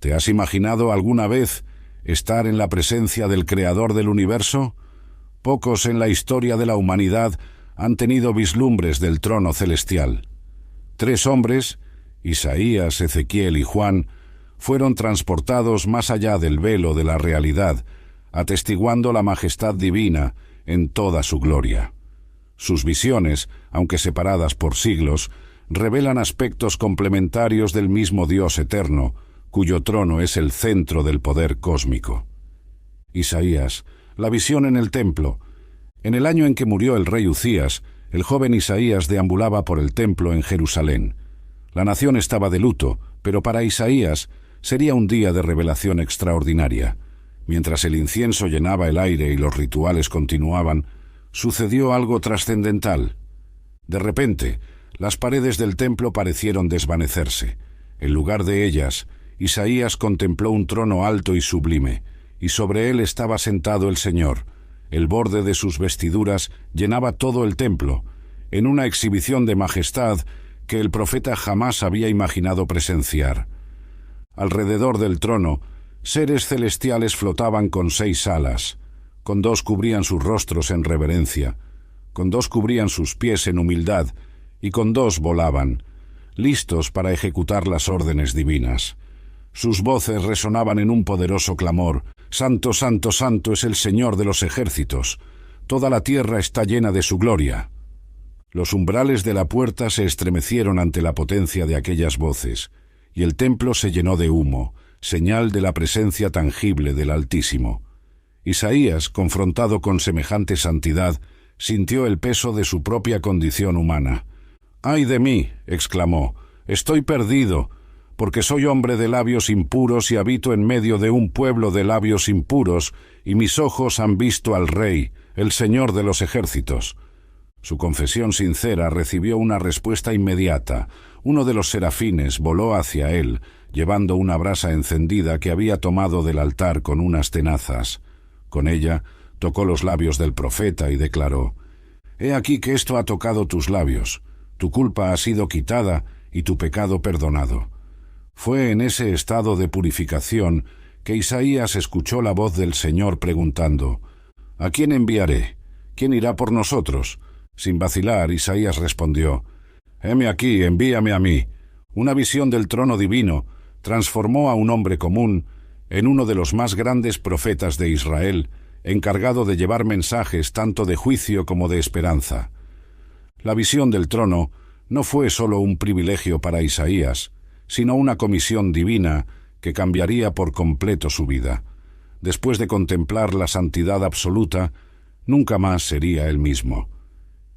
¿Te has imaginado alguna vez estar en la presencia del Creador del universo? Pocos en la historia de la humanidad han tenido vislumbres del trono celestial. 3 hombres, Isaías, Ezequiel y Juan, fueron transportados más allá del velo de la realidad, atestiguando la majestad divina en toda su gloria. Sus visiones, aunque separadas por siglos, revelan aspectos complementarios del mismo Dios eterno, cuyo trono es el centro del poder cósmico. Isaías, la visión en el templo. En el año en que murió el rey Uzías, el joven Isaías deambulaba por el templo en Jerusalén. La nación estaba de luto, pero para Isaías sería un día de revelación extraordinaria. Mientras el incienso llenaba el aire y los rituales continuaban, sucedió algo trascendental. De repente, las paredes del templo parecieron desvanecerse. En lugar de ellas, Isaías contempló un trono alto y sublime, y sobre él estaba sentado el Señor. El borde de sus vestiduras llenaba todo el templo, en una exhibición de majestad que el profeta jamás había imaginado presenciar. Alrededor del trono, seres celestiales flotaban con 6 alas. Con 2 cubrían sus rostros en reverencia, con 2 cubrían sus pies en humildad, y con 2 volaban, listos para ejecutar las órdenes divinas. Sus voces resonaban en un poderoso clamor: «Santo, santo, santo es el Señor de los ejércitos. Toda la tierra está llena de su gloria». Los umbrales de la puerta se estremecieron ante la potencia de aquellas voces, y el templo se llenó de humo, señal de la presencia tangible del Altísimo. Isaías, confrontado con semejante santidad, sintió el peso de su propia condición humana. «¡Ay de mí!», exclamó, «estoy perdido, porque soy hombre de labios impuros y habito en medio de un pueblo de labios impuros, y mis ojos han visto al Rey, el Señor de los ejércitos». Su confesión sincera recibió una respuesta inmediata. Uno de los serafines voló hacia él, llevando una brasa encendida que había tomado del altar con unas tenazas. Con ella tocó los labios del profeta y declaró: «He aquí que esto ha tocado tus labios. Tu culpa ha sido quitada y tu pecado perdonado». Fue en ese estado de purificación que Isaías escuchó la voz del Señor preguntando: «¿A quién enviaré? ¿Quién irá por nosotros?». Sin vacilar, Isaías respondió: «Heme aquí, envíame a mí». Una visión del trono divino transformó a un hombre común en uno de los más grandes profetas de Israel, encargado de llevar mensajes tanto de juicio como de esperanza. La visión del trono no fue solo un privilegio para Isaías, sino una comisión divina que cambiaría por completo su vida. Después de contemplar la santidad absoluta, nunca más sería el mismo.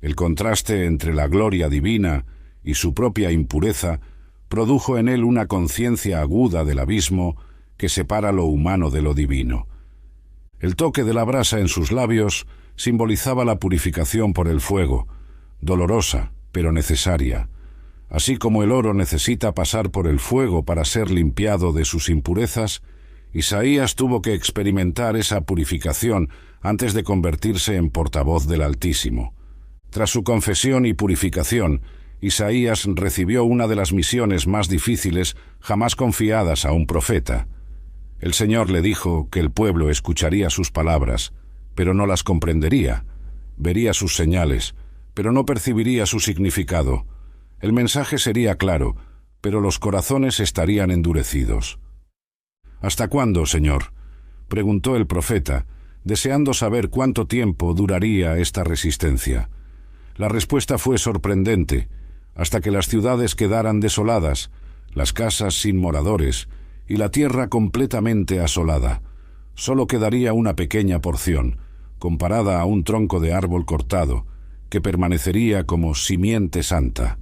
El contraste entre la gloria divina y su propia impureza produjo en él una conciencia aguda del abismo que separa lo humano de lo divino. El toque de la brasa en sus labios simbolizaba la purificación por el fuego, dolorosa pero necesaria. Así como el oro necesita pasar por el fuego para ser limpiado de sus impurezas, Isaías tuvo que experimentar esa purificación antes de convertirse en portavoz del Altísimo. Tras su confesión y purificación, Isaías recibió una de las misiones más difíciles jamás confiadas a un profeta. El Señor le dijo que el pueblo escucharía sus palabras, pero no las comprendería. Vería sus señales, pero no percibiría su significado. El mensaje sería claro, pero los corazones estarían endurecidos. «¿Hasta cuándo, Señor?», preguntó el profeta, deseando saber cuánto tiempo duraría esta resistencia. La respuesta fue sorprendente: hasta que las ciudades quedaran desoladas, las casas sin moradores y la tierra completamente asolada. Solo quedaría una pequeña porción, comparada a un tronco de árbol cortado, que permanecería como simiente santa.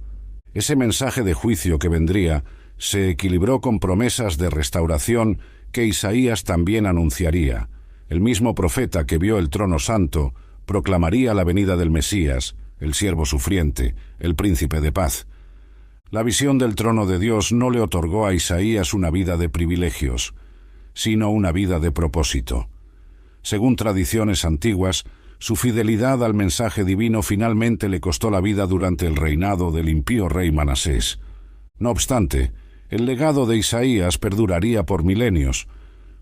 Ese mensaje de juicio que vendría se equilibró con promesas de restauración que Isaías también anunciaría. El mismo profeta que vio el trono santo proclamaría la venida del Mesías, el siervo sufriente, el príncipe de paz. La visión del trono de Dios no le otorgó a Isaías una vida de privilegios, sino una vida de propósito. Según tradiciones antiguas, su fidelidad al mensaje divino finalmente le costó la vida durante el reinado del impío rey Manasés. No obstante, El legado de Isaías perduraría por milenios.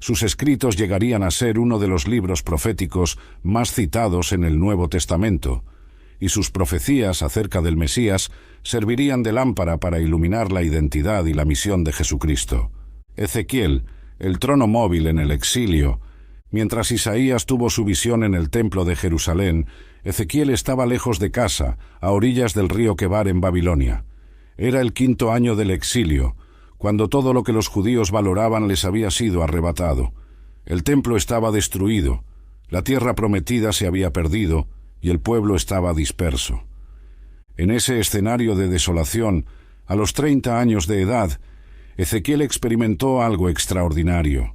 Sus escritos llegarían a ser uno de los libros proféticos más citados en el Nuevo Testamento, y sus profecías acerca del Mesías servirían de lámpara para iluminar la identidad y la misión de Jesucristo. Ezequiel, el trono móvil en el exilio. Mientras Isaías tuvo su visión en el templo de Jerusalén, Ezequiel estaba lejos de casa, a orillas del río Quebar en Babilonia. Era el 5º año del exilio, cuando todo lo que los judíos valoraban les había sido arrebatado. El templo estaba destruido, la tierra prometida se había perdido y el pueblo estaba disperso. En ese escenario de desolación, a los 30 años de edad, Ezequiel experimentó algo extraordinario.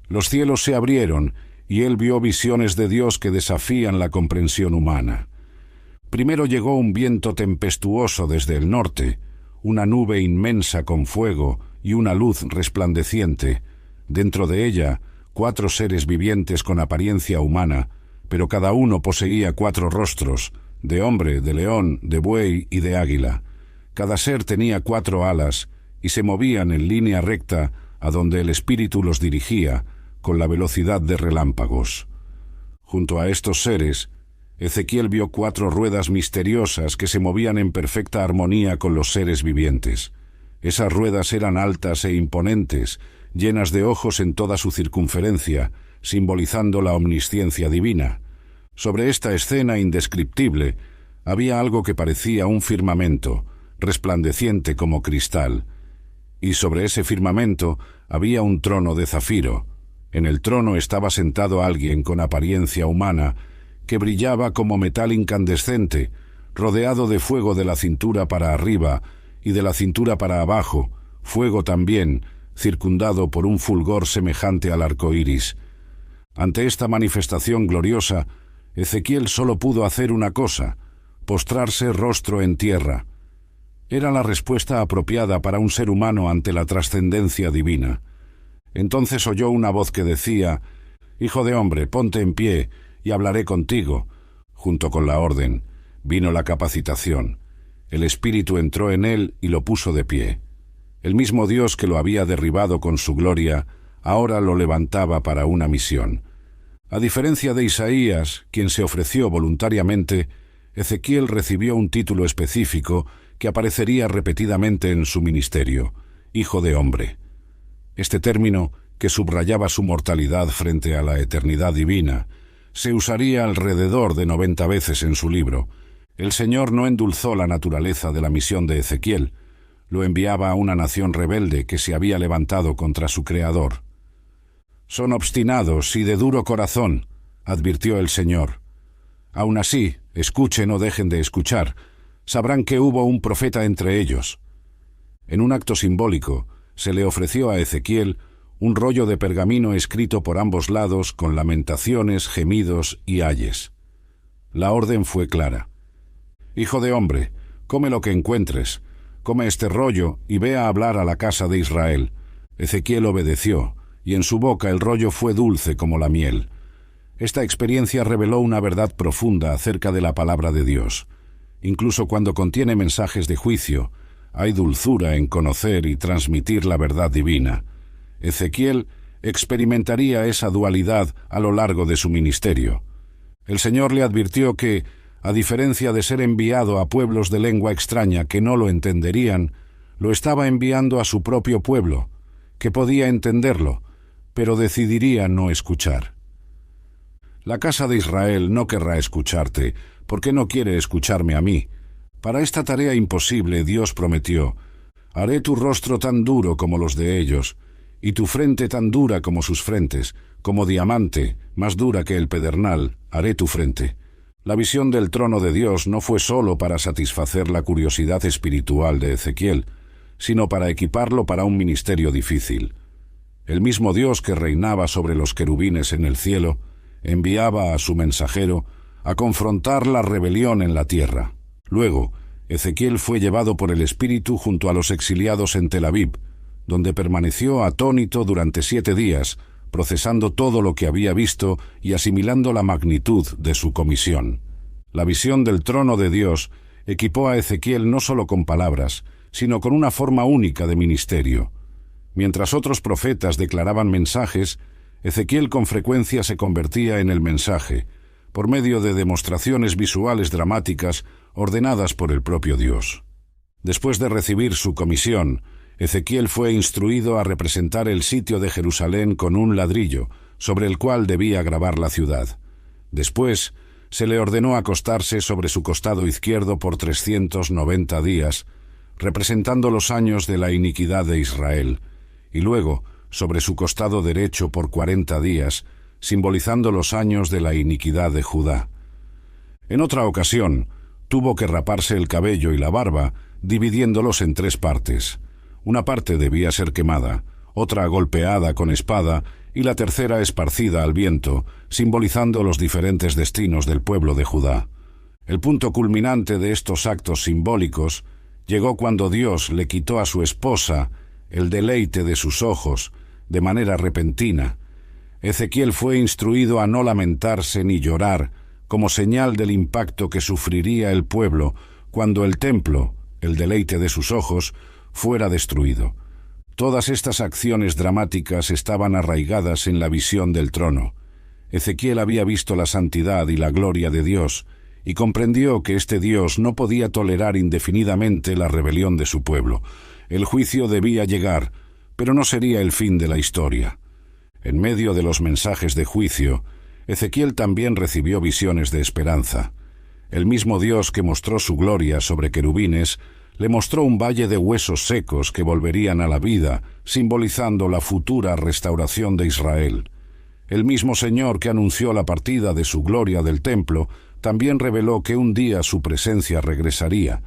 Los cielos se abrieron y él vio visiones de Dios que desafían la comprensión humana. Primero llegó un viento tempestuoso desde el norte, una nube inmensa con fuego y una luz resplandeciente. Dentro de ella, 4 seres vivientes con apariencia humana, pero cada uno poseía 4 rostros, de hombre, de león, de buey y de águila. Cada ser tenía 4 alas y se movían en línea recta a donde el Espíritu los dirigía, con la velocidad de relámpagos. Junto a estos seres, Ezequiel vio 4 ruedas misteriosas que se movían en perfecta armonía con los seres vivientes. Esas ruedas eran altas e imponentes, llenas de ojos en toda su circunferencia, simbolizando la omnisciencia divina. Sobre esta escena indescriptible había algo que parecía un firmamento, resplandeciente como cristal, y sobre ese firmamento había un trono de zafiro. En el trono estaba sentado alguien con apariencia humana, que brillaba como metal incandescente, rodeado de fuego de la cintura para arriba y de la cintura para abajo, fuego también, circundado por un fulgor semejante al arco iris. Ante esta manifestación gloriosa, Ezequiel solo pudo hacer una cosa: postrarse rostro en tierra. Era la respuesta apropiada para un ser humano ante la trascendencia divina. Entonces oyó una voz que decía: «Hijo de hombre, ponte en pie y hablaré contigo». Junto con la orden, vino la capacitación. El Espíritu entró en él y lo puso de pie. El mismo Dios que lo había derribado con su gloria, ahora lo levantaba para una misión. A diferencia de Isaías, quien se ofreció voluntariamente, Ezequiel recibió un título específico que aparecería repetidamente en su ministerio: Hijo de hombre. Este término, que subrayaba su mortalidad frente a la eternidad divina, se usaría alrededor de 90 veces en su libro. El Señor no endulzó la naturaleza de la misión de Ezequiel, lo enviaba a una nación rebelde que se había levantado contra su Creador. «Son obstinados y de duro corazón», advirtió el Señor. «Aun así, escuchen o dejen de escuchar, sabrán que hubo un profeta entre ellos». En un acto simbólico, se le ofreció a Ezequiel un rollo de pergamino escrito por ambos lados con lamentaciones, gemidos y ayes. La orden fue clara: «Hijo de hombre, come lo que encuentres, come este rollo y ve a hablar a la casa de Israel». Ezequiel obedeció, y en su boca el rollo fue dulce como la miel. Esta experiencia reveló una verdad profunda acerca de la palabra de Dios. Incluso cuando contiene mensajes de juicio, hay dulzura en conocer y transmitir la verdad divina. Ezequiel experimentaría esa dualidad a lo largo de su ministerio. El Señor le advirtió que, a diferencia de ser enviado a pueblos de lengua extraña que no lo entenderían, lo estaba enviando a su propio pueblo, que podía entenderlo, pero decidiría no escuchar. La casa de Israel no querrá escucharte, porque no quiere escucharme a mí. Para esta tarea imposible Dios prometió: «Haré tu rostro tan duro como los de ellos, y tu frente tan dura como sus frentes, como diamante, más dura que el pedernal, haré tu frente». La visión del trono de Dios no fue sólo para satisfacer la curiosidad espiritual de Ezequiel, sino para equiparlo para un ministerio difícil. El mismo Dios que reinaba sobre los querubines en el cielo, enviaba a su mensajero a confrontar la rebelión en la tierra. Luego, Ezequiel fue llevado por el Espíritu junto a los exiliados en Tel Aviv, donde permaneció atónito durante 7 días, procesando todo lo que había visto y asimilando la magnitud de su comisión. La visión del trono de Dios equipó a Ezequiel no solo con palabras, sino con una forma única de ministerio. Mientras otros profetas declaraban mensajes, Ezequiel con frecuencia se convertía en el mensaje, por medio de demostraciones visuales dramáticas ordenadas por el propio Dios. Después de recibir su comisión, Ezequiel fue instruido a representar el sitio de Jerusalén con un ladrillo, sobre el cual debía grabar la ciudad. Después, se le ordenó acostarse sobre su costado izquierdo por 390 días, representando los años de la iniquidad de Israel, y luego sobre su costado derecho por 40 días, simbolizando los años de la iniquidad de Judá. En otra ocasión, tuvo que raparse el cabello y la barba, dividiéndolos en 3 partes. Una parte debía ser quemada, otra golpeada con espada y la tercera esparcida al viento, simbolizando los diferentes destinos del pueblo de Judá. El punto culminante de estos actos simbólicos llegó cuando Dios le quitó a su esposa el deleite de sus ojos, de manera repentina. Ezequiel fue instruido a no lamentarse ni llorar, como señal del impacto que sufriría el pueblo cuando el templo, el deleite de sus ojos, fuera destruido. Todas estas acciones dramáticas estaban arraigadas en la visión del trono. Ezequiel había visto la santidad y la gloria de Dios, y comprendió que este Dios no podía tolerar indefinidamente la rebelión de su pueblo. El juicio debía llegar, pero no sería el fin de la historia. En medio de los mensajes de juicio, Ezequiel también recibió visiones de esperanza. El mismo Dios que mostró su gloria sobre querubines, le mostró un valle de huesos secos que volverían a la vida, simbolizando la futura restauración de Israel. El mismo Señor que anunció la partida de su gloria del templo, también reveló que un día su presencia regresaría.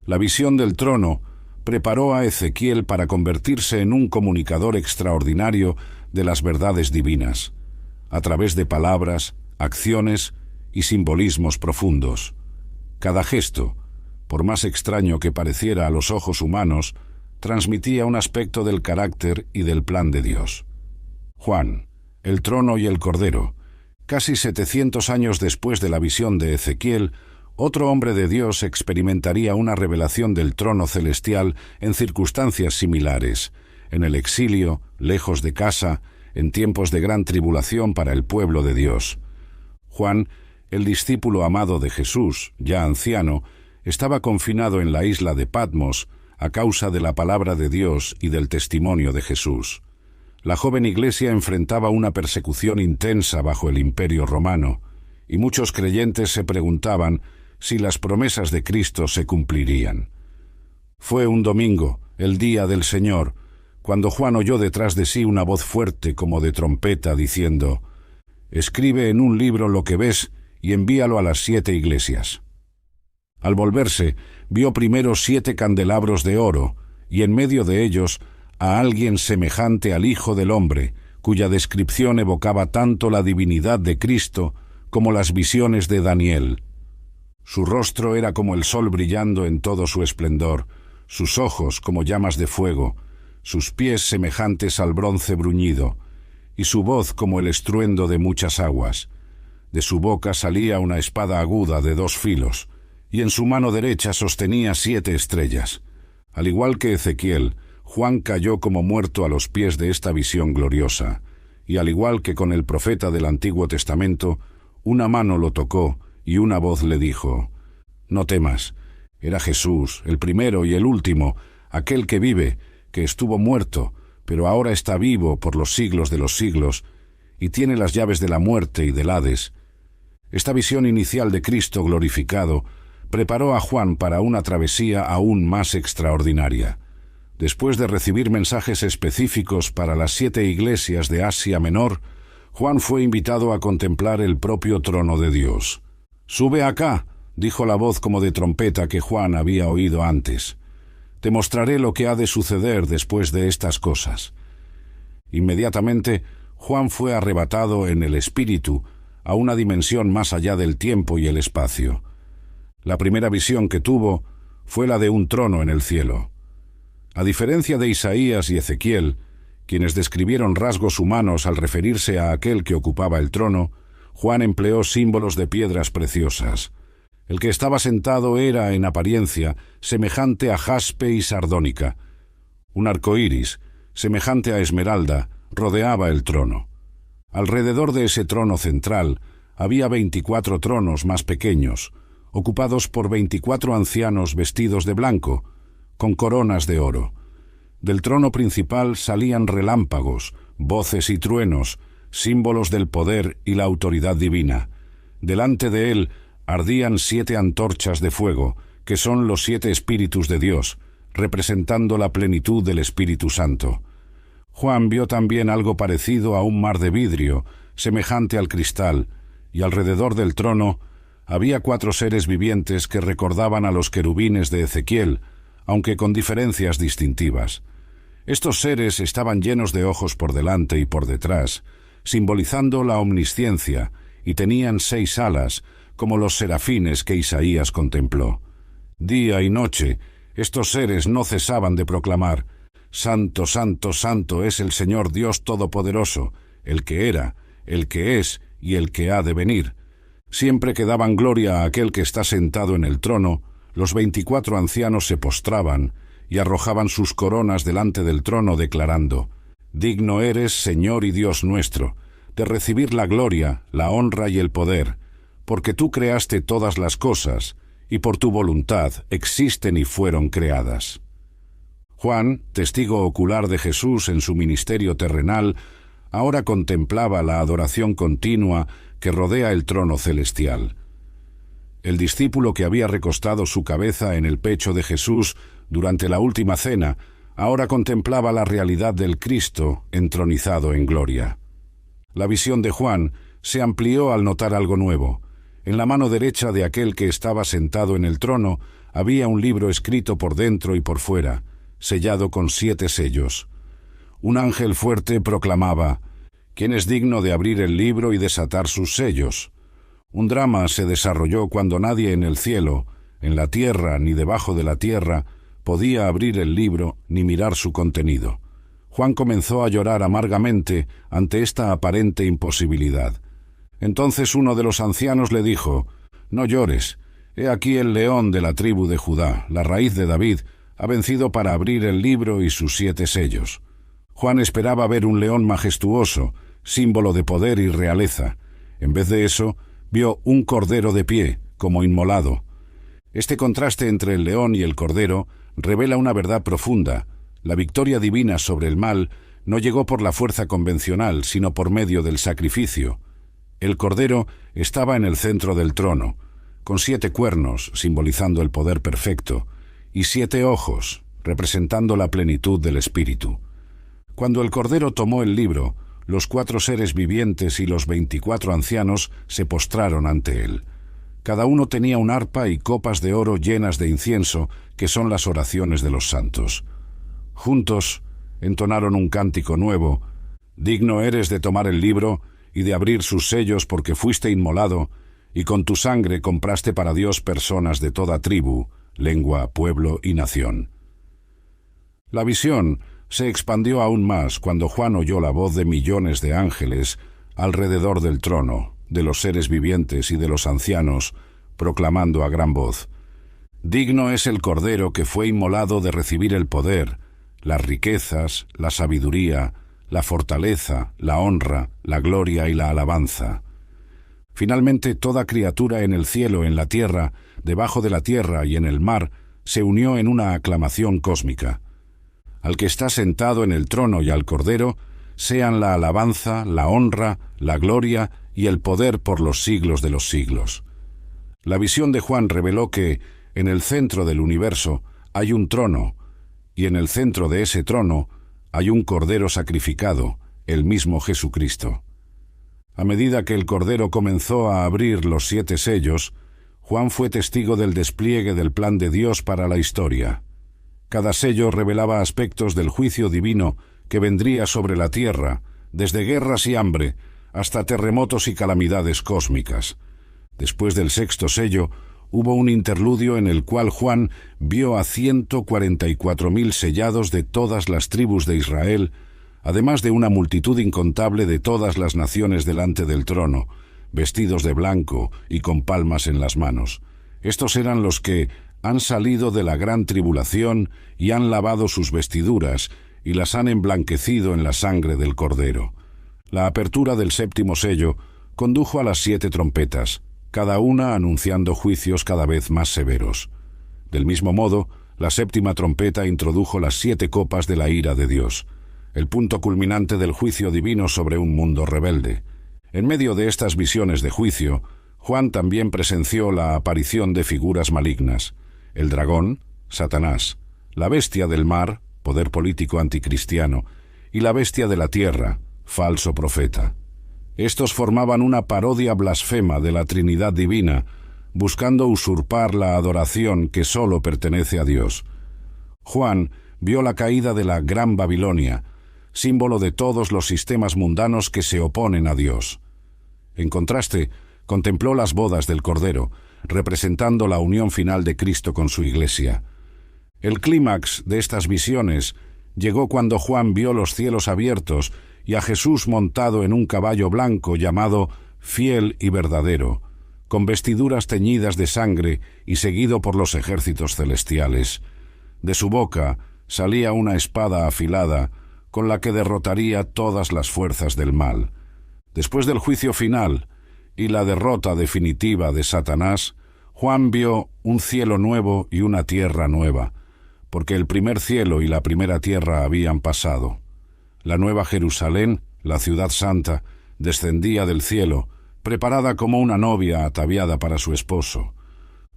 La visión del trono preparó a Ezequiel para convertirse en un comunicador extraordinario de las verdades divinas, a través de palabras, acciones y simbolismos profundos. Cada gesto, por más extraño que pareciera a los ojos humanos, transmitía un aspecto del carácter y del plan de Dios. Juan, el trono y el cordero. Casi 700 años después de la visión de Ezequiel, otro hombre de Dios experimentaría una revelación del trono celestial en circunstancias similares, en el exilio, lejos de casa, en tiempos de gran tribulación para el pueblo de Dios. Juan, el discípulo amado de Jesús, ya anciano, estaba confinado en la isla de Patmos a causa de la palabra de Dios y del testimonio de Jesús. La joven iglesia enfrentaba una persecución intensa bajo el Imperio romano, y muchos creyentes se preguntaban si las promesas de Cristo se cumplirían. Fue un domingo, el día del Señor, cuando Juan oyó detrás de sí una voz fuerte como de trompeta diciendo: «Escribe en un libro lo que ves y envíalo a las 7 iglesias». Al volverse, vio primero 7 candelabros de oro, y en medio de ellos a alguien semejante al Hijo del Hombre, cuya descripción evocaba tanto la divinidad de Cristo como las visiones de Daniel. Su rostro era como el sol brillando en todo su esplendor, sus ojos como llamas de fuego, sus pies semejantes al bronce bruñido, y su voz como el estruendo de muchas aguas. De su boca salía una espada aguda de 2 filos, y en su mano derecha sostenía 7 estrellas. Al igual que Ezequiel, Juan cayó como muerto a los pies de esta visión gloriosa, y al igual que con el profeta del Antiguo Testamento, una mano lo tocó y una voz le dijo: «No temas, era Jesús, el primero y el último, aquel que vive, que estuvo muerto, pero ahora está vivo por los siglos de los siglos, y tiene las llaves de la muerte y del Hades». Esta visión inicial de Cristo glorificado preparó a Juan para una travesía aún más extraordinaria. Después de recibir mensajes específicos para las 7 iglesias de Asia Menor, Juan fue invitado a contemplar el propio trono de Dios. «Sube acá», dijo la voz como de trompeta que Juan había oído antes. «Te mostraré lo que ha de suceder después de estas cosas». Inmediatamente, Juan fue arrebatado en el espíritu a una dimensión más allá del tiempo y el espacio. La primera visión que tuvo fue la de un trono en el cielo. A diferencia de Isaías y Ezequiel, quienes describieron rasgos humanos al referirse a aquel que ocupaba el trono, Juan empleó símbolos de piedras preciosas. El que estaba sentado era, en apariencia, semejante a jaspe y sardónica. Un arco iris, semejante a esmeralda, rodeaba el trono. Alrededor de ese trono central había 24 tronos más pequeños, ocupados por 24 ancianos vestidos de blanco, con coronas de oro. Del trono principal salían relámpagos, voces y truenos, símbolos del poder y la autoridad divina. Delante de él ardían 7 antorchas de fuego, que son los 7 espíritus de Dios, representando la plenitud del Espíritu Santo. Juan vio también algo parecido a un mar de vidrio, semejante al cristal, y alrededor del trono había 4 seres vivientes que recordaban a los querubines de Ezequiel, aunque con diferencias distintivas. Estos seres estaban llenos de ojos por delante y por detrás, simbolizando la omnisciencia, y tenían 6 alas, como los serafines que Isaías contempló. Día y noche, estos seres no cesaban de proclamar: «Santo, santo, santo es el Señor Dios Todopoderoso, el que era, el que es y el que ha de venir». Siempre que daban gloria a aquel que está sentado en el trono, los 24 ancianos se postraban y arrojaban sus coronas delante del trono, declarando: «Digno eres, Señor y Dios nuestro, de recibir la gloria, la honra y el poder, porque tú creaste todas las cosas, y por tu voluntad existen y fueron creadas». Juan, testigo ocular de Jesús en su ministerio terrenal, ahora contemplaba la adoración continua que rodea el trono celestial. El discípulo que había recostado su cabeza en el pecho de Jesús durante la última cena, ahora contemplaba la realidad del Cristo entronizado en gloria. La visión de Juan se amplió al notar algo nuevo. En la mano derecha de aquel que estaba sentado en el trono había un libro escrito por dentro y por fuera, sellado con 7 sellos. Un ángel fuerte proclamaba: «¿Quién es digno de abrir el libro y desatar sus sellos?». Un drama se desarrolló cuando nadie en el cielo, en la tierra ni debajo de la tierra, podía abrir el libro ni mirar su contenido. Juan comenzó a llorar amargamente ante esta aparente imposibilidad. Entonces uno de los ancianos le dijo: «No llores, he aquí el león de la tribu de Judá, la raíz de David, ha vencido para abrir el libro y sus 7 sellos». Juan esperaba ver un león majestuoso, símbolo de poder y realeza. En vez de eso, vio un cordero de pie, como inmolado. Este contraste entre el león y el cordero revela una verdad profunda. La victoria divina sobre el mal no llegó por la fuerza convencional, sino por medio del sacrificio. El cordero estaba en el centro del trono, con 7 cuernos, simbolizando el poder perfecto, y 7 ojos, representando la plenitud del Espíritu. Cuando el cordero tomó el libro, los 4 seres vivientes y los 24 ancianos se postraron ante él. Cada uno tenía un arpa y copas de oro llenas de incienso, que son las oraciones de los santos. Juntos entonaron un cántico nuevo: «Digno eres de tomar el libro y de abrir sus sellos, porque fuiste inmolado, y con tu sangre compraste para Dios personas de toda tribu, lengua, pueblo y nación». La visión se expandió aún más cuando Juan oyó la voz de millones de ángeles alrededor del trono, de los seres vivientes y de los ancianos, proclamando a gran voz: «Digno es el Cordero que fue inmolado de recibir el poder, las riquezas, la sabiduría, la fortaleza, la honra, la gloria y la alabanza». Finalmente, toda criatura en el cielo, en la tierra, debajo de la tierra y en el mar se unió en una aclamación cósmica. Al que está sentado en el trono y al Cordero sean la alabanza, la honra, la gloria y el poder por los siglos de los siglos. La visión de Juan reveló que en el centro del universo hay un trono, y en el centro de ese trono hay un Cordero sacrificado, el mismo Jesucristo. A medida que el Cordero comenzó a abrir los 7 sellos, Juan fue testigo del despliegue del plan de Dios para la historia. Cada sello revelaba aspectos del juicio divino que vendría sobre la tierra, desde guerras y hambre hasta terremotos y calamidades cósmicas. Después del 6º sello, hubo un interludio en el cual Juan vio a 144.000 sellados de todas las tribus de Israel, además de una multitud incontable de todas las naciones delante del trono, vestidos de blanco y con palmas en las manos. Estos eran los que han salido de la gran tribulación y han lavado sus vestiduras y las han emblanquecido en la sangre del Cordero. La apertura del 7º sello condujo a las 7 trompetas, cada una anunciando juicios cada vez más severos. Del mismo modo, la 7ª trompeta introdujo las 7 copas de la ira de Dios, el punto culminante del juicio divino sobre un mundo rebelde. En medio de estas visiones de juicio, Juan también presenció la aparición de figuras malignas: el dragón, Satanás; la bestia del mar, poder político anticristiano; y la bestia de la tierra, falso profeta. Estos formaban una parodia blasfema de la Trinidad divina, buscando usurpar la adoración que solo pertenece a Dios. Juan vio la caída de la Gran Babilonia, símbolo de todos los sistemas mundanos que se oponen a Dios. En contraste, contempló las bodas del Cordero, representando la unión final de Cristo con su Iglesia. El clímax de estas visiones llegó cuando Juan vio los cielos abiertos y a Jesús montado en un caballo blanco llamado Fiel y Verdadero, con vestiduras teñidas de sangre y seguido por los ejércitos celestiales. De su boca salía una espada afilada, con la que derrotaría todas las fuerzas del mal. Después del juicio final y la derrota definitiva de Satanás, Juan vio un cielo nuevo y una tierra nueva, porque el primer cielo y la primera tierra habían pasado. La nueva Jerusalén, la ciudad santa, descendía del cielo, preparada como una novia ataviada para su esposo.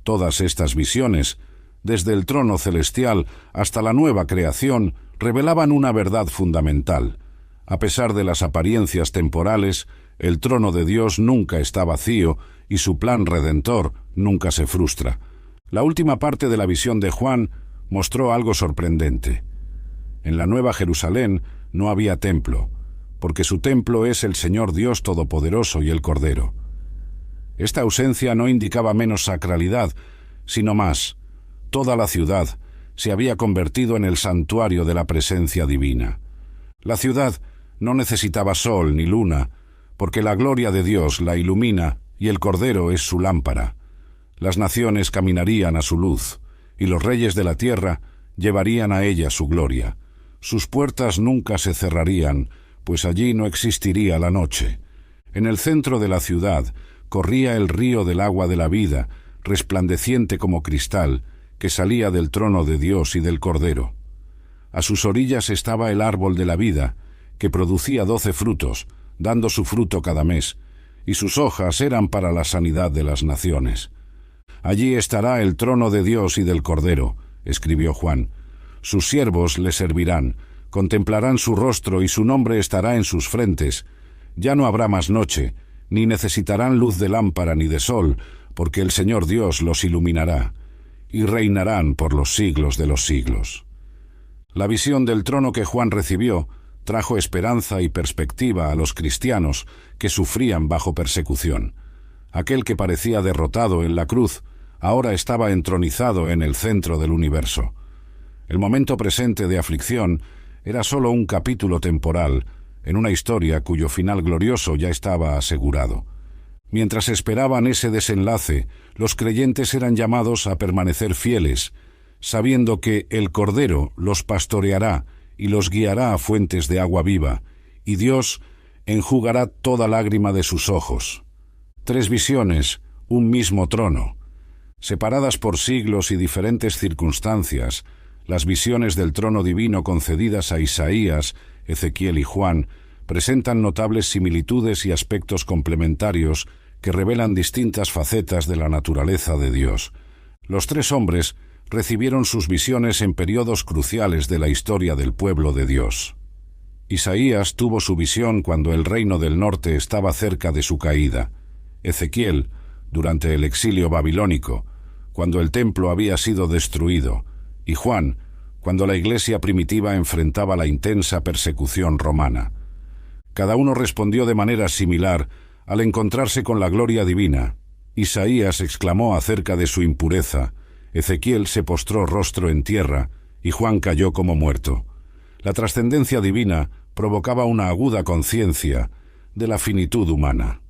Todas estas visiones, desde el trono celestial hasta la nueva creación, revelaban una verdad fundamental. A pesar de las apariencias temporales, el trono de Dios nunca está vacío y su plan redentor nunca se frustra. La última parte de la visión de Juan mostró algo sorprendente. En la nueva Jerusalén no había templo, porque su templo es el Señor Dios Todopoderoso y el Cordero. Esta ausencia no indicaba menos sacralidad, sino más. Toda la ciudad se había convertido en el santuario de la presencia divina. La ciudad no necesitaba sol ni luna, porque la gloria de Dios la ilumina y el Cordero es su lámpara. Las naciones caminarían a su luz, y los reyes de la tierra llevarían a ella su gloria. Sus puertas nunca se cerrarían, pues allí no existiría la noche. En el centro de la ciudad corría el río del agua de la vida, resplandeciente como cristal, que salía del trono de Dios y del Cordero. A sus orillas estaba el árbol de la vida, que producía 12 frutos, dando su fruto cada mes, y sus hojas eran para la sanidad de las naciones. Allí estará el trono de Dios y del Cordero, escribió Juan. Sus siervos le servirán, contemplarán su rostro y su nombre estará en sus frentes. Ya no habrá más noche, ni necesitarán luz de lámpara ni de sol, porque el Señor Dios los iluminará, y reinarán por los siglos de los siglos. La visión del trono que Juan recibió trajo esperanza y perspectiva a los cristianos que sufrían bajo persecución. Aquel que parecía derrotado en la cruz ahora estaba entronizado en el centro del universo. El momento presente de aflicción era solo un capítulo temporal en una historia cuyo final glorioso ya estaba asegurado. Mientras esperaban ese desenlace, los creyentes eran llamados a permanecer fieles, sabiendo que el Cordero los pastoreará y los guiará a fuentes de agua viva, y Dios enjugará toda lágrima de sus ojos. 3 visiones, un mismo trono. Separadas por siglos y diferentes circunstancias, las visiones del trono divino concedidas a Isaías, Ezequiel y Juan presentan notables similitudes y aspectos complementarios que revelan distintas facetas de la naturaleza de Dios. Los 3 hombres recibieron sus visiones en periodos cruciales de la historia del pueblo de Dios. Isaías tuvo su visión cuando el reino del norte estaba cerca de su caída. Ezequiel, durante el exilio babilónico, cuando el templo había sido destruido, y Juan, cuando la iglesia primitiva enfrentaba la intensa persecución romana. Cada uno respondió de manera similar al encontrarse con la gloria divina. Isaías exclamó acerca de su impureza, Ezequiel se postró rostro en tierra, y Juan cayó como muerto. La trascendencia divina provocaba una aguda conciencia de la finitud humana.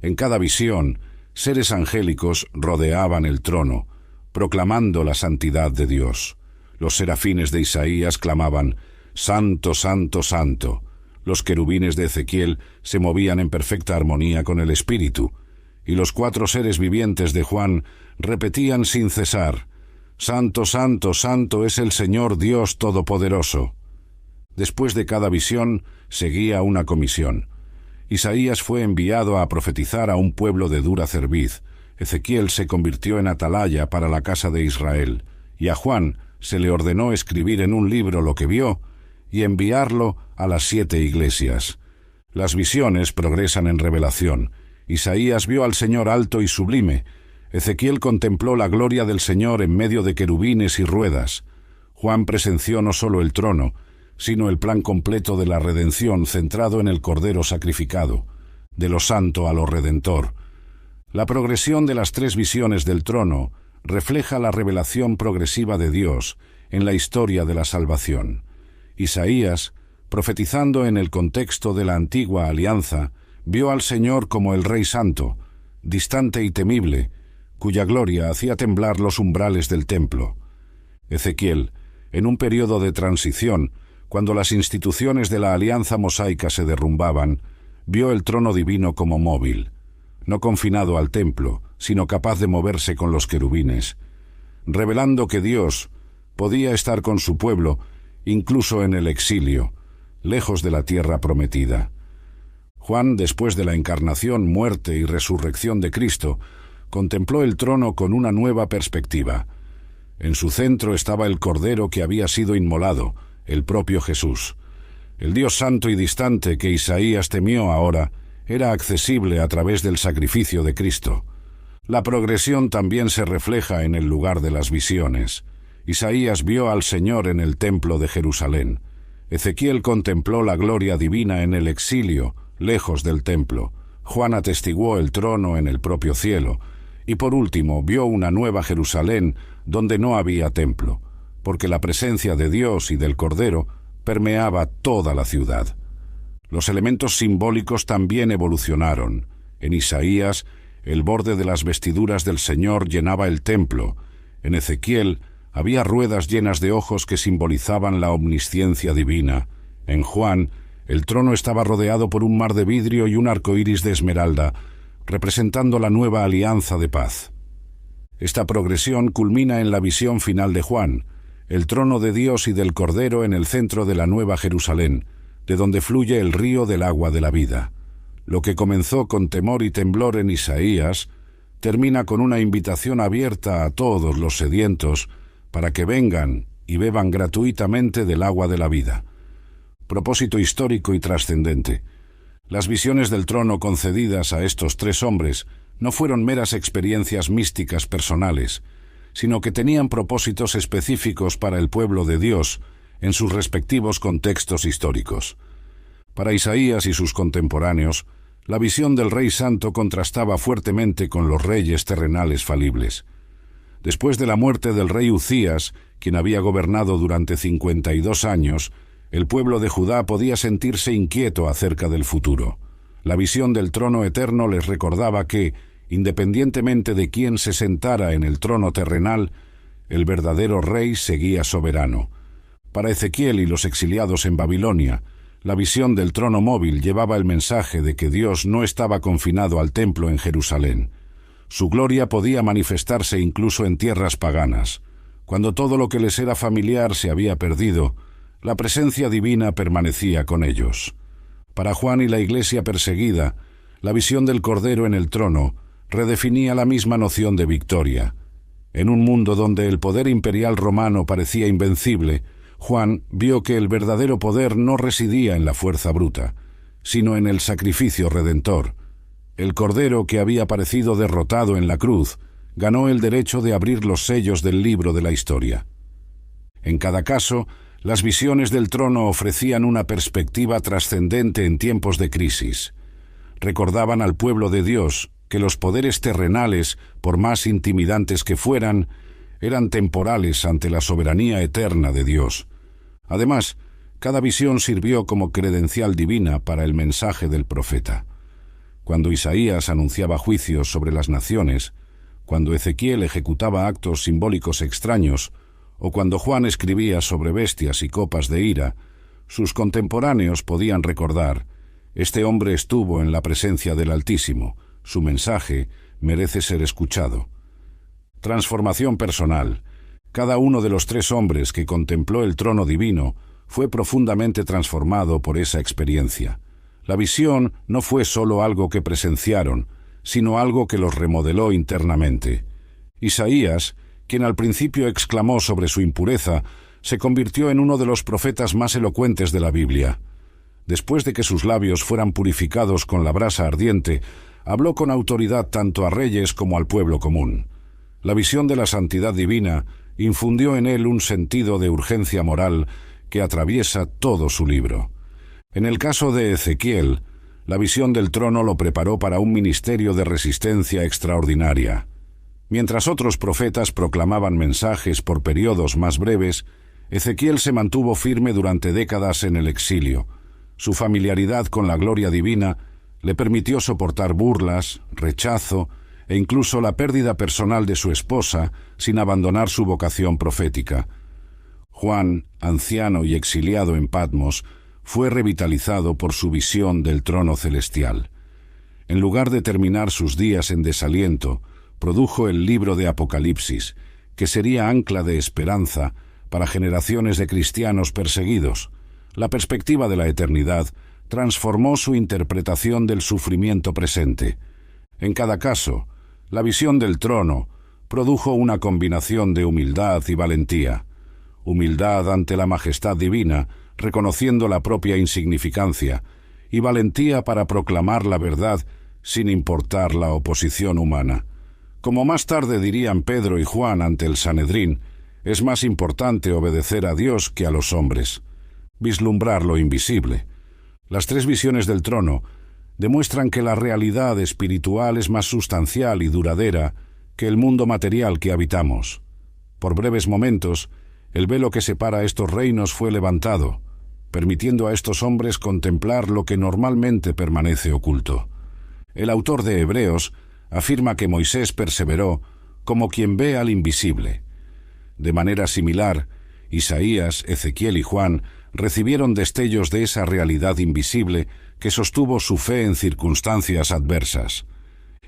En cada visión seres angélicos rodeaban el trono, proclamando la santidad de Dios. Los serafines de Isaías clamaban: «Santo, santo, santo». Los querubines de Ezequiel se movían en perfecta armonía con el Espíritu, y los 4 seres vivientes de Juan repetían sin cesar: «Santo, santo, santo es el Señor Dios Todopoderoso». Después de cada visión seguía una comisión. Isaías fue enviado a profetizar a un pueblo de dura cerviz. Ezequiel se convirtió en atalaya para la casa de Israel, y a Juan se le ordenó escribir en un libro lo que vio y enviarlo a las 7 iglesias. Las visiones progresan en revelación. Isaías vio al Señor alto y sublime. Ezequiel contempló la gloria del Señor en medio de querubines y ruedas. Juan presenció no solo el trono, sino el plan completo de la redención centrado en el Cordero sacrificado, de lo santo a lo redentor. La progresión de las 3 visiones del trono refleja la revelación progresiva de Dios en la historia de la salvación. Isaías, profetizando en el contexto de la antigua alianza, vio al Señor como el Rey Santo, distante y temible, cuya gloria hacía temblar los umbrales del templo. Ezequiel, en un periodo de transición, cuando las instituciones de la alianza mosaica se derrumbaban, vio el trono divino como móvil, no confinado al templo, sino capaz de moverse con los querubines, revelando que Dios podía estar con su pueblo incluso en el exilio, lejos de la tierra prometida. Juan, después de la encarnación, muerte y resurrección de Cristo, contempló el trono con una nueva perspectiva. En su centro estaba el Cordero que había sido inmolado, el propio Jesús. El Dios santo y distante que Isaías temió ahora era accesible a través del sacrificio de Cristo. La progresión también se refleja en el lugar de las visiones. Isaías vio al Señor en el templo de Jerusalén. Ezequiel contempló la gloria divina en el exilio, lejos del templo. Juan atestiguó el trono en el propio cielo. Y por último, vio una nueva Jerusalén donde no había templo, porque la presencia de Dios y del Cordero permeaba toda la ciudad. Los elementos simbólicos también evolucionaron. En Isaías, el borde de las vestiduras del Señor llenaba el templo. En Ezequiel, había ruedas llenas de ojos que simbolizaban la omnisciencia divina. En Juan, el trono estaba rodeado por un mar de vidrio y un arco iris de esmeralda, representando la nueva alianza de paz. Esta progresión culmina en la visión final de Juan, el trono de Dios y del Cordero en el centro de la Nueva Jerusalén, de donde fluye el río del agua de la vida. Lo que comenzó con temor y temblor en Isaías, termina con una invitación abierta a todos los sedientos para que vengan y beban gratuitamente del agua de la vida. Propósito histórico y trascendente. Las visiones del trono concedidas a estos 3 hombres no fueron meras experiencias místicas personales, sino que tenían propósitos específicos para el pueblo de Dios en sus respectivos contextos históricos. Para Isaías y sus contemporáneos, la visión del Rey Santo contrastaba fuertemente con los reyes terrenales falibles. Después de la muerte del rey Uzías, quien había gobernado durante 52 años, el pueblo de Judá podía sentirse inquieto acerca del futuro. La visión del trono eterno les recordaba que, independientemente de quién se sentara en el trono terrenal, el verdadero rey seguía soberano. Para Ezequiel y los exiliados en Babilonia, la visión del trono móvil llevaba el mensaje de que Dios no estaba confinado al templo en Jerusalén. Su gloria podía manifestarse incluso en tierras paganas. Cuando todo lo que les era familiar se había perdido, la presencia divina permanecía con ellos. Para Juan y la iglesia perseguida, la visión del Cordero en el trono redefinía la misma noción de victoria. En un mundo donde el poder imperial romano parecía invencible, Juan vio que el verdadero poder no residía en la fuerza bruta, sino en el sacrificio redentor. El Cordero que había parecido derrotado en la cruz ganó el derecho de abrir los sellos del libro de la historia. En cada caso, las visiones del trono ofrecían una perspectiva trascendente en tiempos de crisis. Recordaban al pueblo de Dios que los poderes terrenales, por más intimidantes que fueran, eran temporales ante la soberanía eterna de Dios. Además, cada visión sirvió como credencial divina para el mensaje del profeta. cuando Isaías anunciaba juicios sobre las naciones, cuando Ezequiel ejecutaba actos simbólicos extraños, o cuando Juan escribía sobre bestias y copas de ira, sus contemporáneos podían recordar: este hombre estuvo en la presencia del Altísimo, su mensaje merece ser escuchado. Transformación personal. Cada uno de los 3 hombres que contempló el trono divino fue profundamente transformado por esa experiencia. La visión no fue solo algo que presenciaron, sino algo que los remodeló internamente. Isaías, quien al principio exclamó sobre su impureza, se convirtió en uno de los profetas más elocuentes de la Biblia. Después de que sus labios fueran purificados con la brasa ardiente, habló con autoridad tanto a reyes como al pueblo común. La visión de la santidad divina infundió en él un sentido de urgencia moral que atraviesa todo su libro. En el caso de Ezequiel, la visión del trono lo preparó para un ministerio de resistencia extraordinaria. Mientras otros profetas proclamaban mensajes por periodos más breves, Ezequiel se mantuvo firme durante décadas en el exilio. Su familiaridad con la gloria divina le permitió soportar burlas, rechazo e incluso la pérdida personal de su esposa sin abandonar su vocación profética. Juan, anciano y exiliado en Patmos, fue revitalizado por su visión del trono celestial. En lugar de terminar sus días en desaliento, produjo el libro de Apocalipsis, que sería ancla de esperanza para generaciones de cristianos perseguidos. La perspectiva de la eternidad transformó su interpretación del sufrimiento presente. En cada caso, la visión del trono produjo una combinación de humildad y valentía. Humildad ante la majestad divina, reconociendo la propia insignificancia, y valentía para proclamar la verdad sin importar la oposición humana. Como más tarde dirían Pedro y Juan ante el Sanedrín, es más importante obedecer a Dios que a los hombres. Vislumbrar lo invisible. Las 3 visiones del trono demuestran que la realidad espiritual es más sustancial y duradera que el mundo material que habitamos. Por breves momentos, el velo que separa estos reinos fue levantado, permitiendo a estos hombres contemplar lo que normalmente permanece oculto. El autor de Hebreos afirma que Moisés perseveró como quien ve al invisible. De manera similar, Isaías, Ezequiel y Juan recibieron destellos de esa realidad invisible que sostuvo su fe en circunstancias adversas.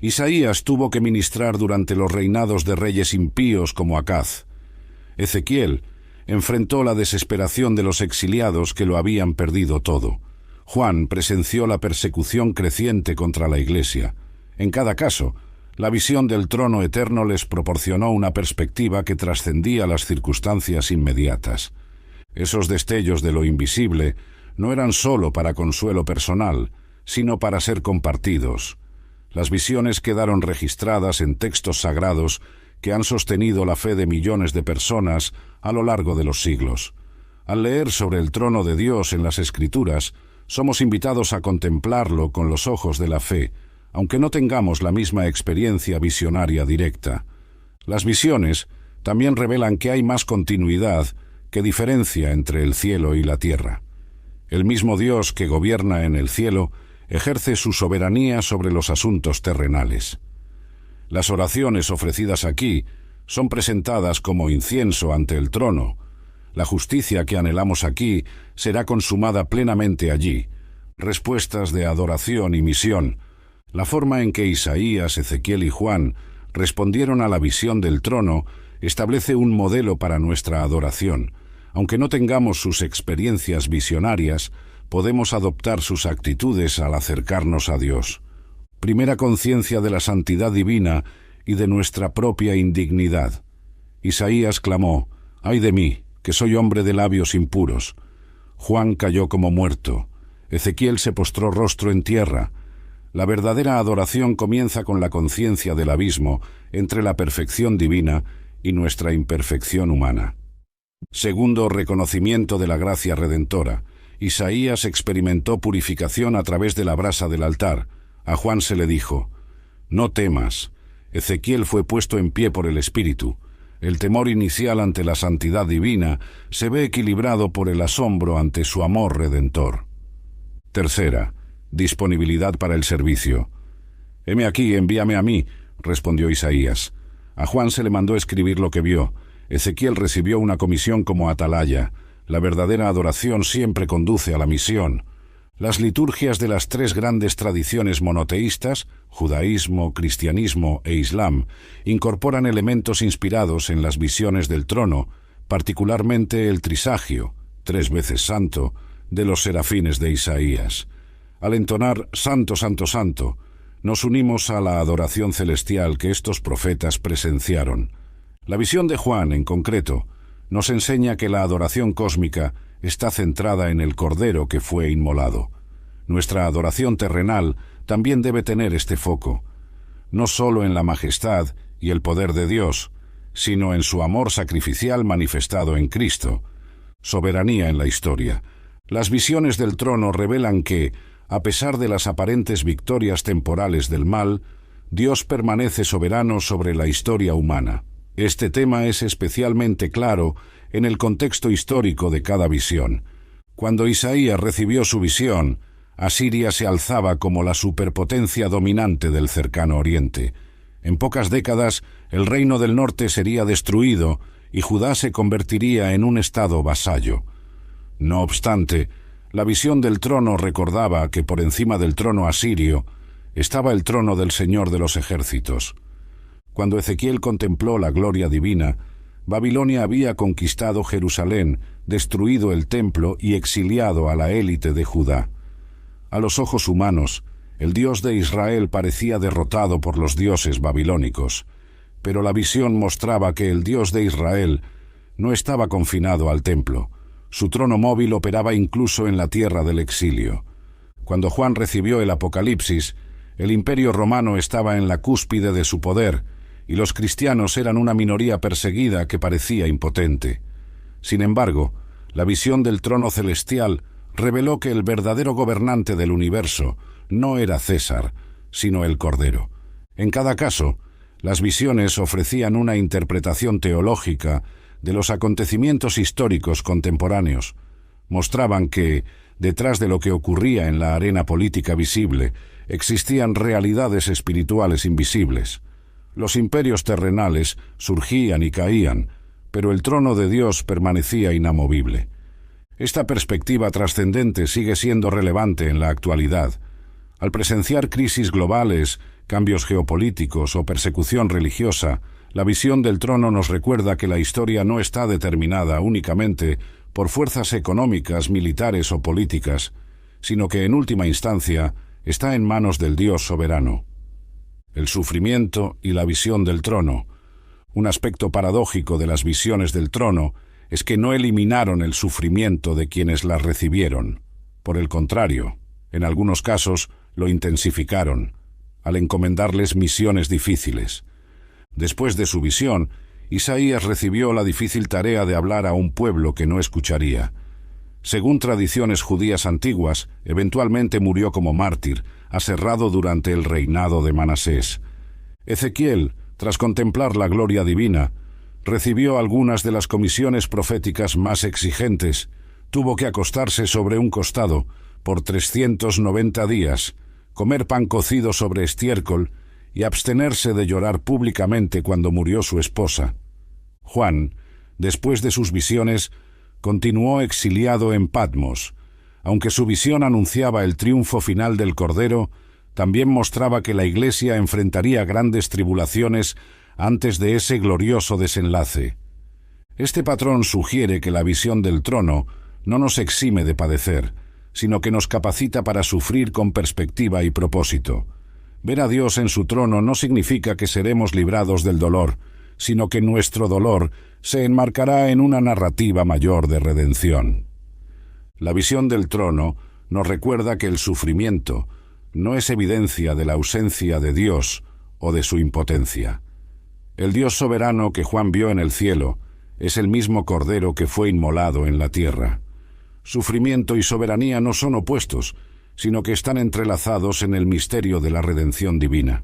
Isaías tuvo que ministrar durante los reinados de reyes impíos como Acaz. Ezequiel enfrentó la desesperación de los exiliados que lo habían perdido todo. Juan presenció la persecución creciente contra la Iglesia. En cada caso, la visión del trono eterno les proporcionó una perspectiva que trascendía las circunstancias inmediatas. Esos destellos de lo invisible no eran sólo para consuelo personal, sino para ser compartidos. Las visiones quedaron registradas en textos sagrados que han sostenido la fe de millones de personas a lo largo de los siglos. Al leer sobre el trono de Dios en las Escrituras, somos invitados a contemplarlo con los ojos de la fe, aunque no tengamos la misma experiencia visionaria directa. Las visiones también revelan que hay más continuidad que diferencia entre el cielo y la tierra. El mismo Dios que gobierna en el cielo ejerce su soberanía sobre los asuntos terrenales. Las oraciones ofrecidas aquí son presentadas como incienso ante el trono. La justicia que anhelamos aquí será consumada plenamente allí. Respuestas de adoración y misión. La forma en que Isaías, Ezequiel y Juan respondieron a la visión del trono establece un modelo para nuestra adoración. Aunque no tengamos sus experiencias visionarias, podemos adoptar sus actitudes al acercarnos a Dios. Primera conciencia de la santidad divina y de nuestra propia indignidad. Isaías clamó: «¡Ay de mí, que soy hombre de labios impuros!». Juan cayó como muerto. Ezequiel se postró rostro en tierra. La verdadera adoración comienza con la conciencia del abismo entre la perfección divina y nuestra imperfección humana. Segundo, reconocimiento de la gracia redentora. Isaías experimentó purificación a través de la brasa del altar. A Juan se le dijo: «No temas». Ezequiel fue puesto en pie por el Espíritu. El temor inicial ante la santidad divina se ve equilibrado por el asombro ante su amor redentor. Tercera, disponibilidad para el servicio. «Heme aquí, envíame a mí», respondió Isaías. A Juan se le mandó escribir lo que vio. Ezequiel recibió una comisión como atalaya. La verdadera adoración siempre conduce a la misión. Las liturgias de las tres grandes tradiciones monoteístas, judaísmo, cristianismo e islam, incorporan elementos inspirados en las visiones del trono, particularmente el trisagio, 3 veces santo, de los serafines de Isaías. Al entonar «Santo, Santo, Santo», nos unimos a la adoración celestial que estos profetas presenciaron. La visión de Juan, en concreto, nos enseña que la adoración cósmica está centrada en el Cordero que fue inmolado. Nuestra adoración terrenal también debe tener este foco, no solo en la majestad y el poder de Dios, sino en su amor sacrificial manifestado en Cristo. Soberanía en la historia. Las visiones del trono revelan que, a pesar de las aparentes victorias temporales del mal, Dios permanece soberano sobre la historia humana. Este tema es especialmente claro en el contexto histórico de cada visión. Cuando Isaías recibió su visión, Asiria se alzaba como la superpotencia dominante del cercano Oriente. En pocas décadas, el reino del norte sería destruido y Judá se convertiría en un estado vasallo. No obstante, la visión del trono recordaba que por encima del trono asirio estaba el trono del Señor de los ejércitos. Cuando Ezequiel contempló la gloria divina, Babilonia había conquistado Jerusalén, destruido el templo y exiliado a la élite de Judá. A los ojos humanos, el Dios de Israel parecía derrotado por los dioses babilónicos, pero la visión mostraba que el Dios de Israel no estaba confinado al templo. Su trono móvil operaba incluso en la tierra del exilio. Cuando Juan recibió el Apocalipsis, el Imperio romano estaba en la cúspide de su poder, y los cristianos eran una minoría perseguida que parecía impotente. Sin embargo, la visión del trono celestial reveló que el verdadero gobernante del universo no era César, sino el Cordero. En cada caso, las visiones ofrecían una interpretación teológica de los acontecimientos históricos contemporáneos. Mostraban que, detrás de lo que ocurría en la arena política visible, existían realidades espirituales invisibles. Los imperios terrenales surgían y caían, pero el trono de Dios permanecía inamovible. Esta perspectiva trascendente sigue siendo relevante en la actualidad. Al presenciar crisis globales, cambios geopolíticos o persecución religiosa, la visión del trono nos recuerda que la historia no está determinada únicamente por fuerzas económicas, militares o políticas, sino que en última instancia está en manos del Dios soberano. El sufrimiento y la visión del trono. Un aspecto paradójico de las visiones del trono es que no eliminaron el sufrimiento de quienes las recibieron. Por el contrario, en algunos casos lo intensificaron, al encomendarles misiones difíciles. Después de su visión, Isaías recibió la difícil tarea de hablar a un pueblo que no escucharía. Según tradiciones judías antiguas, eventualmente murió como mártir, aserrado durante el reinado de Manasés. Ezequiel, tras contemplar la gloria divina, recibió algunas de las comisiones proféticas más exigentes. Tuvo que acostarse sobre un costado por 390 días, comer pan cocido sobre estiércol y abstenerse de llorar públicamente cuando murió su esposa. Juan, después de sus visiones, continuó exiliado en Patmos. Aunque su visión anunciaba el triunfo final del Cordero, también mostraba que la Iglesia enfrentaría grandes tribulaciones antes de ese glorioso desenlace. Este patrón sugiere que la visión del trono no nos exime de padecer, sino que nos capacita para sufrir con perspectiva y propósito. Ver a Dios en su trono no significa que seremos librados del dolor, sino que nuestro dolor se enmarcará en una narrativa mayor de redención. La visión del trono nos recuerda que el sufrimiento no es evidencia de la ausencia de Dios o de su impotencia. El Dios soberano que Juan vio en el cielo es el mismo Cordero que fue inmolado en la tierra. Sufrimiento y soberanía no son opuestos, sino que están entrelazados en el misterio de la redención divina.